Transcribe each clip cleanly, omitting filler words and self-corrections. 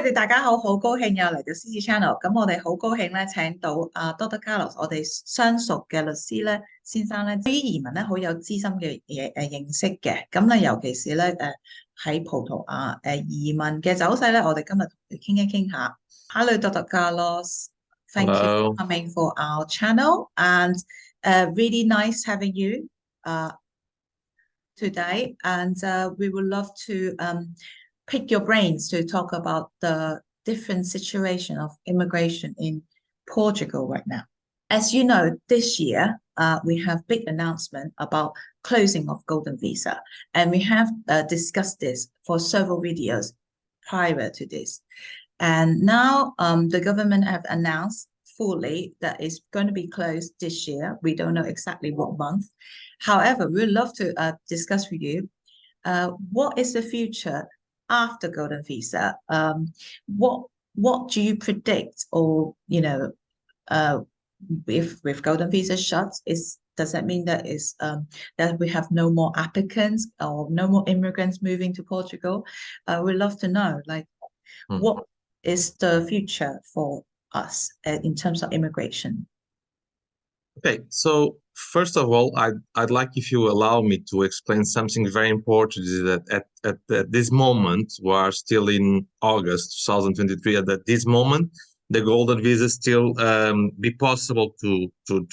你哋大家好，好高興又嚟到 CC Channel。咁我哋好高興咧，請到Dr. Carlos，我哋相熟嘅律師咧，先生咧，對於移民咧好有資深嘅認識嘅。咁咧，尤其是咧喺葡萄牙移民嘅走勢咧，我哋今日同佢傾一傾下。Hello, Dr. Carlos. Thank you for coming for our channel, and really nice having you today. And we would love to pick your brains to talk about the different situation of immigration in Portugal right now. As you know, this year we have big announcement about closing of golden visa, and we have discussed this for several videos prior to this. And now the government have announced fully that it's going to be closed this year. We don't know exactly what month. However, we'd love to discuss with you what is the future after golden visa. What do you predict, or if with golden visa shut, does that mean that that we have no more applicants or no more immigrants moving to Portugal? We'd love to know, what is the future for us in terms of immigration? Okay, so first of all, I'd like, if you allow me, to explain something very important, is that at this moment, we are still in August 2023, and at this moment, the golden visa still be possible to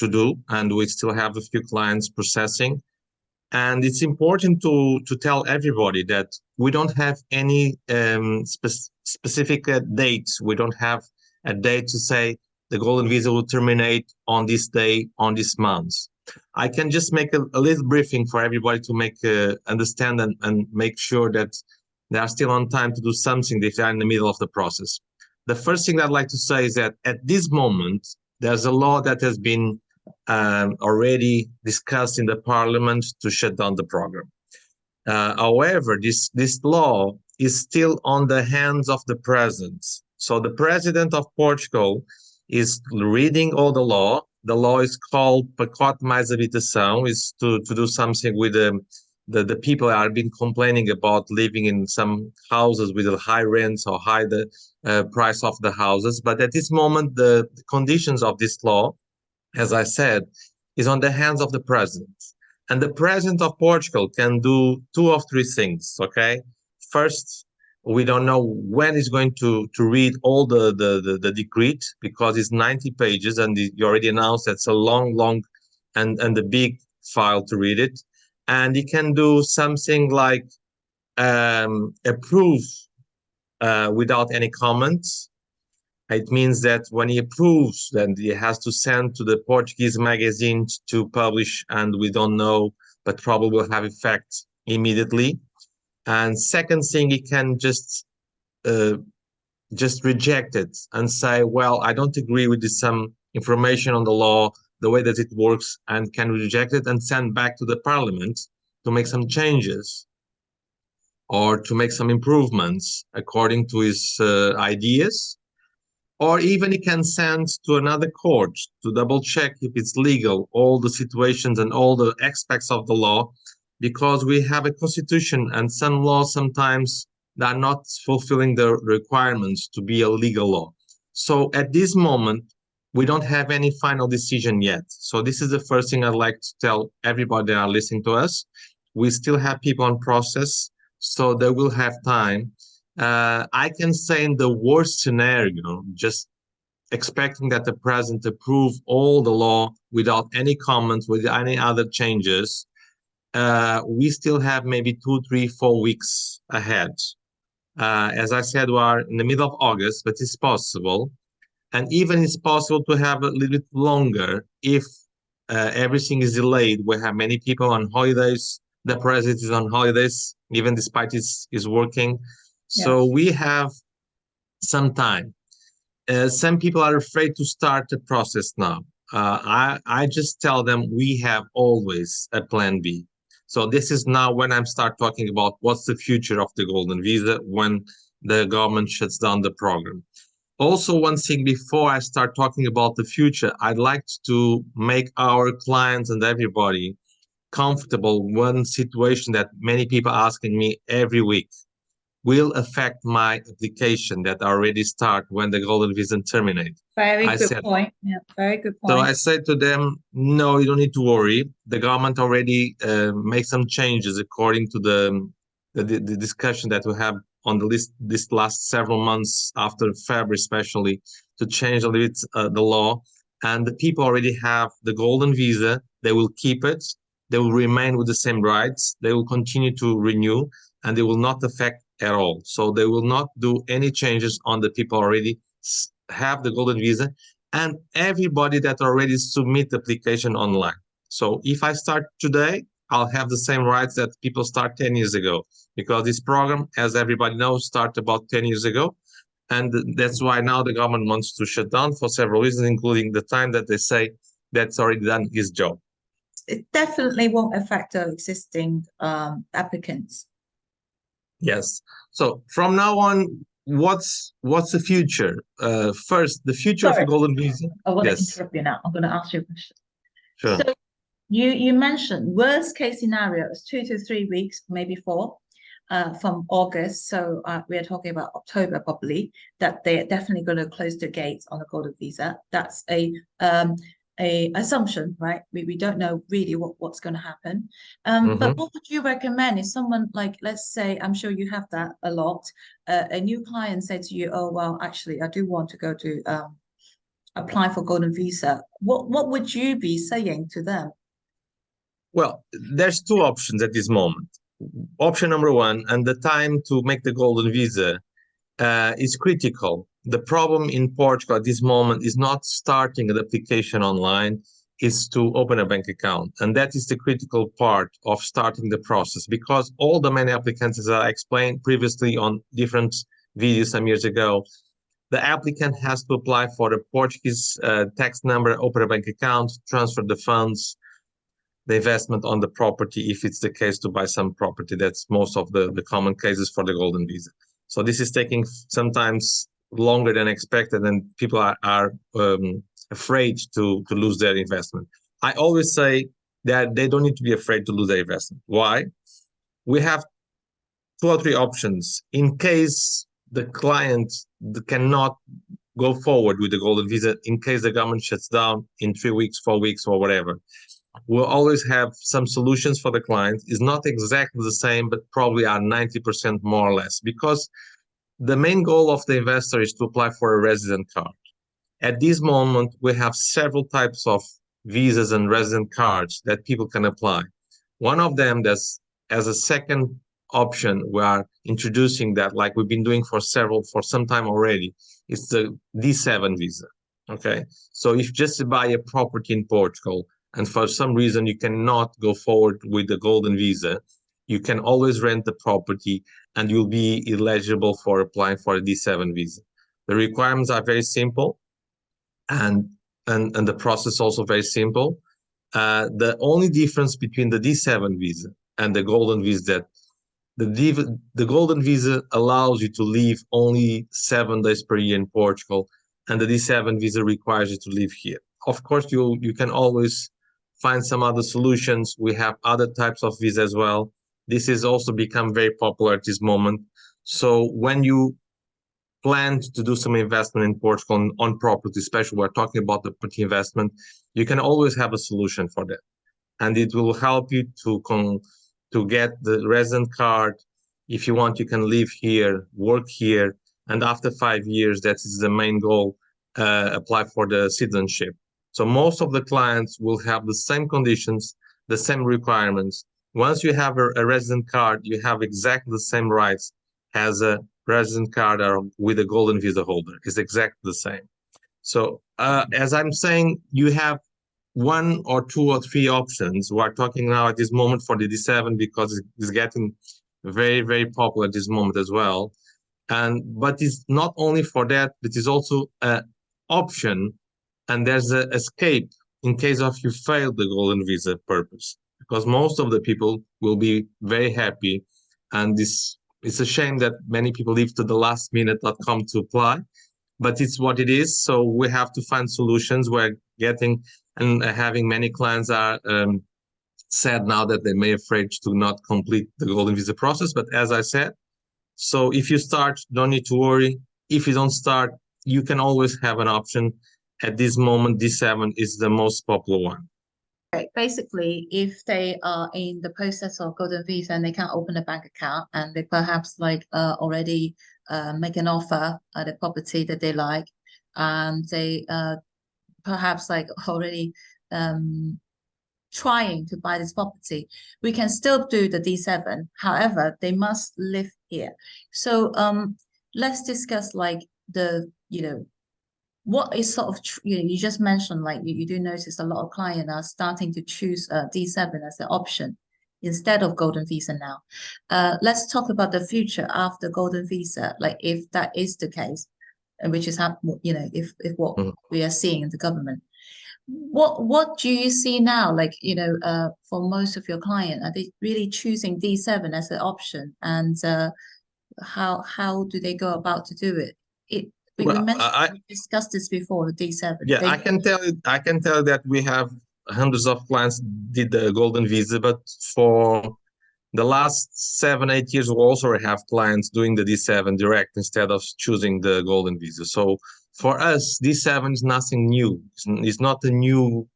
do, and we still have a few clients processing. And it's important to tell everybody that we don't have any specific dates. We don't have a date to say the golden visa will terminate on this day, on this month. I can just make a little briefing for everybody to make understand and make sure that they are still on time to do something if they are in the middle of the process. The first thing I'd like to say is that at this moment, there's a law that has been already discussed in the parliament to shut down the program. However, this law is still on the hands of the president. So the president of Portugal is reading all the law. The law is called Pacote Mais Habitação, is to do something with the people that have been complaining about living in some houses with a high rents or high price of the houses. But at this moment, the conditions of this law, as I said, is on the hands of the president. And the president of Portugal can do two of three things, okay? First, we don't know when he's going to read all the decree, because it's 90 pages, and you already announced that's a long and a big file to read it. And he can do something like approve without any comments. It means that when he approves, then he has to send to the Portuguese magazine to publish, and we don't know, but probably will have effect immediately. And second thing, he can just reject it and say, well, I don't agree with some information on the law, the way that it works, and can reject it and send back to the parliament to make some changes or to make some improvements according to his ideas. Or even he can send to another court to double check if it's legal, all the situations and all the aspects of the law, because we have a constitution, and some laws sometimes are not fulfilling the requirements to be a legal law. So at this moment, we don't have any final decision yet. So this is the first thing I'd like to tell everybody that are listening to us. We still have people on process, so they will have time. I can say in the worst scenario, just expecting that the president approve all the law without any comments, with any other changes, we still have maybe 2, 3, 4 weeks ahead. As I said, we are in the middle of August, but it's possible. And even it's possible to have a little bit longer if everything is delayed. We have many people on holidays. The president is on holidays, even despite his working. So yes, we have some time. Some people are afraid to start the process now. I just tell them we have always a plan B. So this is now when I start talking about what's the future of the golden visa when the government shuts down the program. Also, one thing before I start talking about the future, I'd like to make our clients and everybody comfortable. One situation that many people are asking me every week. will affect my application that already start when the golden visa terminate. Very good point. Yeah, very good point. So I said to them, no, you don't need to worry. The government already made some changes according to the discussion that we have on the list this last several months after February, especially, to change a little bit the law. And the people already have the golden visa. They will keep it. They will remain with the same rights. They will continue to renew, and they will not affect at all. So they will not do any changes on the people already have the golden visa and everybody that already submit the application online. So if I start today, I'll have the same rights that people start 10 years ago, because this program, as everybody knows, started about 10 years ago. And that's why now the government wants to shut down for several reasons, including the time that they say that's already done his job. It definitely won't affect the existing applicants. Yes. So from now on, what's the future? First, the future of the golden visa. I want to interrupt you now. I'm going to ask you a question. Sure. So you mentioned worst case scenario is 2 to 3 weeks, maybe 4, from August. So we are talking about October probably, that they're definitely going to close the gates on the golden visa. That's a assumption, right? We don't know really what's going to happen. But what would you recommend if someone, like, let's say, I'm sure you have that a lot, a new client said to you, oh, well, actually, I do want to go to apply for golden visa. What would you be saying to them? Well, there's 2 options at this moment. Option number 1, and the time to make the golden visa is critical. The problem in Portugal at this moment is not starting an application online, is to open a bank account. And that is the critical part of starting the process, because all the many applicants, as I explained previously on different videos some years ago, the applicant has to apply for a Portuguese tax number, open a bank account, transfer the funds, the investment on the property, if it's the case to buy some property. That's most of the common cases for the golden visa. So this is taking sometimes longer than expected, and people are afraid to lose their investment. I always say that they don't need to be afraid to lose their investment. Why? We have 2 or 3 options. In case the client cannot go forward with the golden visa, in case the government shuts down in 3 weeks, 4 weeks, or whatever, we'll always have some solutions for the client. It's not exactly the same, but probably are 90% more or less, because the main goal of the investor is to apply for a resident card. At this moment, we have several types of visas and resident cards that people can apply. One of them, that's as a second option, we are introducing that, like we've been doing for some time already, is the D7 visa. Okay, so if just buy a property in Portugal and for some reason you cannot go forward with the golden visa, you can always rent the property and you'll be eligible for applying for a D7 visa. The requirements are very simple, and the process also very simple. The only difference between the D7 visa and the golden visa, that the golden visa allows you to live only 7 days per year in Portugal, and the D7 visa requires you to live here. Of course, you can always find some other solutions. We have other types of visa as well. This has also become very popular at this moment. So when you plan to do some investment in Portugal on property, especially we're talking about the property investment, you can always have a solution for that. And it will help you to get the resident card. If you want, you can live here, work here, and after 5 years, that is the main goal, apply for the citizenship. So most of the clients will have the same conditions, the same requirements. Once you have a resident card, you have exactly the same rights as a resident card or with a golden visa holder. It's exactly the same. So as I'm saying, you have 1 or 2 or 3 options. We're talking now at this moment for the D7 because it's getting very, very popular at this moment as well. But it's not only for that, but it's also an option, and there's an escape in case of you fail the golden visa purpose, because most of the people will be very happy. And it's a shame that many people leave to the last minute not come to apply, but it's what it is. So we have to find solutions. We're getting and having many clients are sad now that they may be afraid to not complete the golden visa process. But as I said, So if you start, don't need to worry. If you don't start, you can always have an option. At this moment, D7 is the most popular one. Right. Basically, if they are in the process of golden visa and they can't open a bank account and they perhaps like already make an offer at a property that they like, and they perhaps like already trying to buy this property, we can still do the D7. However, they must live here. So let's discuss like the, what is sort of, you just mentioned, like you do notice a lot of clients are starting to choose D7 as the option instead of golden visa now. Let's talk about the future after golden visa, like if that is the case, which is if what we are seeing in the government. What do you see now? Like, for most of your clients, are they really choosing D7 as an option? And how do they go about to do it? We discussed this before, the D7. Yeah, I can tell you that we have hundreds of clients did the golden visa, but for the last 7-8 years, we also have clients doing the D7 direct instead of choosing the golden visa. So for us, D7 is nothing new. It's not a new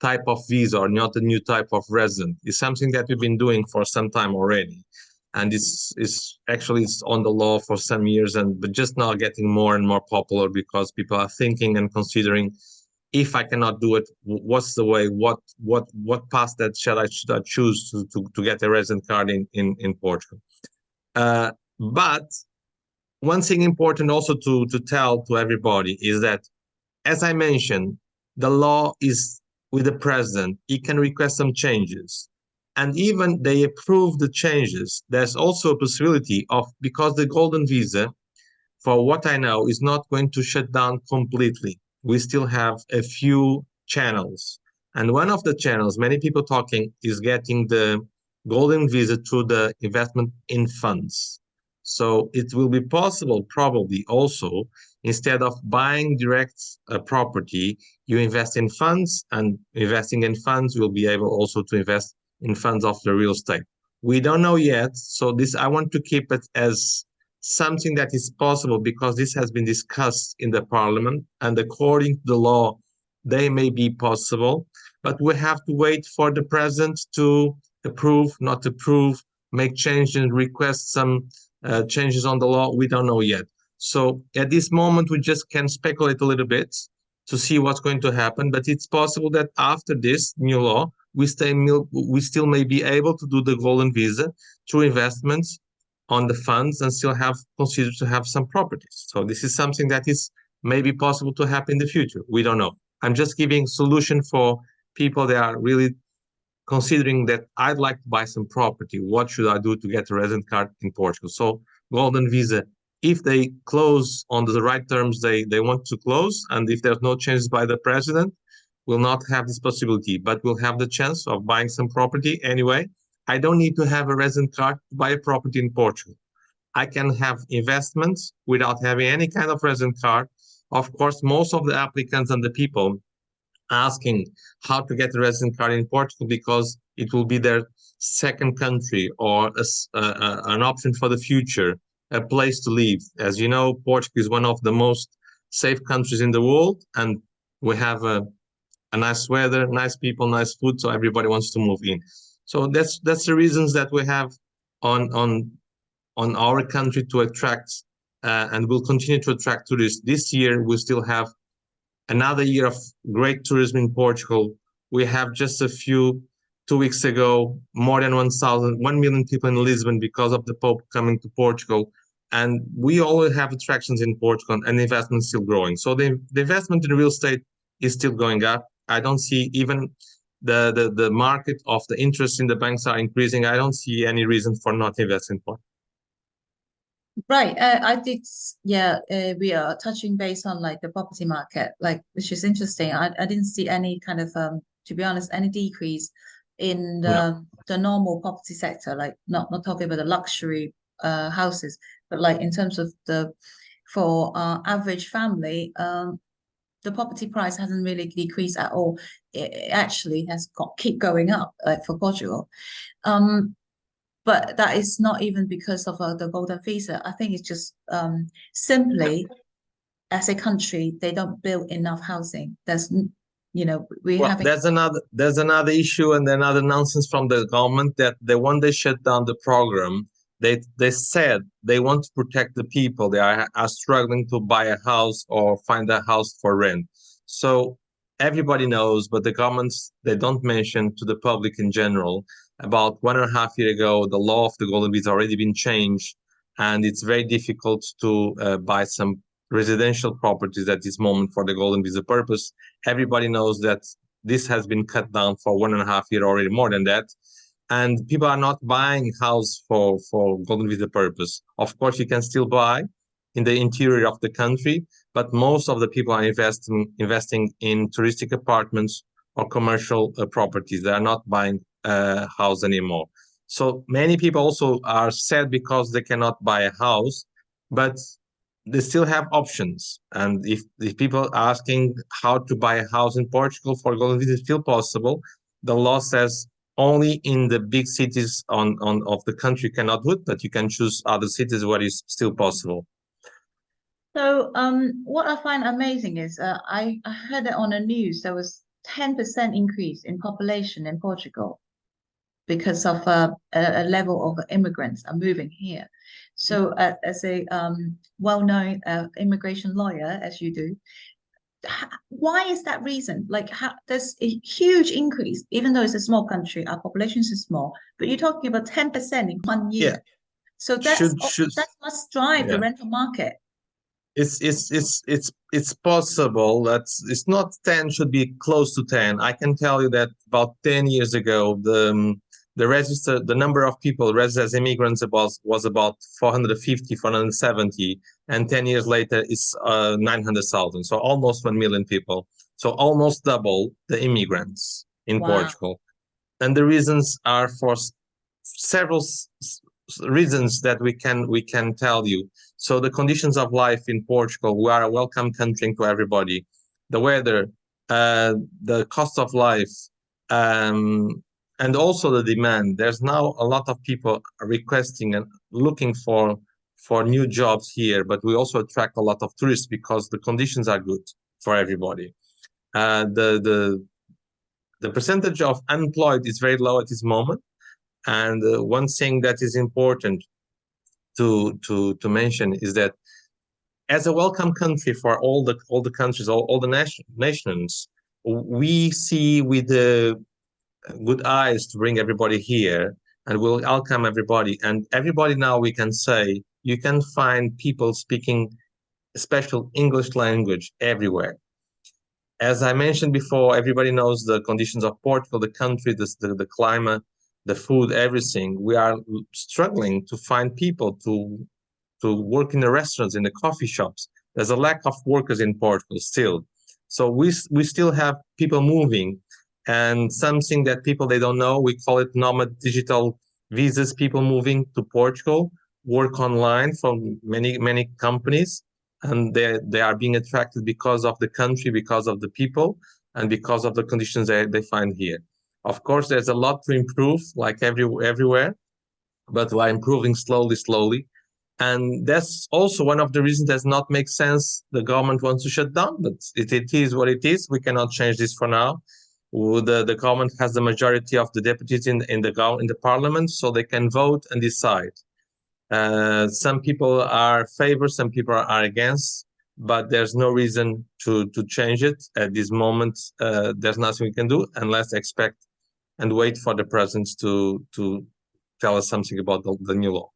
type of visa or not a new type of resident. It's something that we've been doing for some time already. And it's on the law for some years, but just now getting more and more popular because people are thinking and considering, if I cannot do it, what's the way? What path that should I choose to get a resident card in Portugal? But one thing important also to tell to everybody is that, as I mentioned, the law is with the president. He can request some changes. And even they approve the changes, there's also a possibility of, because the golden visa, for what I know, is not going to shut down completely. We still have a few channels. And one of the channels, many people talking, is getting the golden visa through the investment in funds. So it will be possible, probably also, instead of buying direct property, you invest in funds, and investing in funds will be able also to invest in funds of the real estate. We don't know yet. So this, I want to keep it as something that is possible because this has been discussed in the parliament, and according to the law, they may be possible, but we have to wait for the president to approve, not approve, make changes, request some changes on the law. We don't know yet. So at this moment, we just can speculate a little bit to see what's going to happen, but it's possible that after this new law, we still may be able to do the golden visa through investments on the funds and still consider to have some properties. So this is something that is maybe possible to happen in the future. We don't know. I'm just giving solution for people that are really considering that I'd like to buy some property. What should I do to get a resident card in Portugal? So golden visa, if they close on the right terms they want to close, and if there's no changes by the president, will not have this possibility, but we'll have the chance of buying some property anyway. I don't need to have a resident card to buy a property in Portugal. I can have investments without having any kind of resident card. Of course, most of the applicants and the people asking how to get a resident card in Portugal because it will be their second country or an option for the future, a place to live. As you know, Portugal is one of the most safe countries in the world, and we have a nice weather, nice people, nice food, so everybody wants to move in. So that's the reasons that we have on our country to attract and will continue to attract tourists. This year we still have another year of great tourism in Portugal. We have just 2 weeks ago, more than 1 million people in Lisbon because of the Pope coming to Portugal. And we always have attractions in Portugal, and investment is still growing. So the investment in real estate is still going up. I don't see even the market of the interest in the banks are increasing. I don't see any reason for not investing in Portugal. Right. I did. Yeah. We are touching base on like the property market, like, which is interesting. I didn't see any kind of, to be honest, any decrease in the normal property sector, like not talking about the luxury houses, but like in terms of for average family, the property price hasn't really decreased at all. It actually has keep going up, like for Portugal. But that is not even because of the golden visa. I think it's just simply, as a country, they don't build enough housing. There's, you know, there's another issue and another nonsense from the government that when they shut down the program, they said they want to protect the people. They are struggling to buy a house or find a house for rent. So everybody knows, but the governments, they don't mention to the public in general. About 1.5 years ago, the law of the golden visa already been changed, and it's very difficult to buy some residential properties at this moment for the golden visa purpose. Everybody knows that this has been cut down for 1.5 years already, more than that. And people are not buying house for golden visa purpose. Of course, you can still buy in the interior of the country, but most of the people are investing in touristic apartments or commercial properties. They are not buying a house anymore. So many people also are sad because they cannot buy a house, but they still have options. And if people are asking how to buy a house in Portugal for golden visa, it's still possible. The law says only in the big cities of the country cannot do it, but you can choose other cities where it's still possible. So what I find amazing is I heard it on the news, there was 10% increase in population in Portugal because of a level of immigrants are moving here. So as a well-known immigration lawyer, as you do, why is that reason? Like, there's a huge increase, even though it's a small country, our population is small, but you're talking about 10% in 1 year. Yeah. So that must drive the rental market. It's possible that it's not 10, should be close to 10. I can tell you that about 10 years ago, the number of people registered as immigrants was about 450, 470, and 10 years later it's 900,000. So almost 1 million people. So almost double the immigrants in Portugal. And the reasons are for several reasons that we can tell you. So the conditions of life in Portugal, we are a welcome country to everybody. The weather, the cost of life, and also the demand. There's now a lot of people requesting and looking for new jobs here, but we also attract a lot of tourists because the conditions are good for everybody. The percentage of unemployed is very low at this moment. And one thing that is important to mention is that as a welcome country for all the countries, all the nations, we see with the good eyes to bring everybody here, and we'll welcome everybody. And everybody now, we can say, you can find people speaking special English language everywhere. As I mentioned before, everybody knows the conditions of Portugal, the country, the climate, the food, everything. We are struggling to find people to work in the restaurants, in the coffee shops. There's a lack of workers in Portugal still. So we still have people moving. And something that people, they don't know, we call it nomad digital visas, people moving to Portugal, work online from many companies, and they are being attracted because of the country, because of the people, and because of the conditions they find here. Of course, there's a lot to improve, like everywhere, but we're improving slowly. And that's also one of the reasons does not make sense. The government wants to shut down, but it is what it is. We cannot change this for now. The government has the majority of the deputies in the parliament, so they can vote and decide. Some people are favor, some people are against, but there's no reason to change it at this moment. There's nothing we can do unless expect and wait for the president to tell us something about the new law.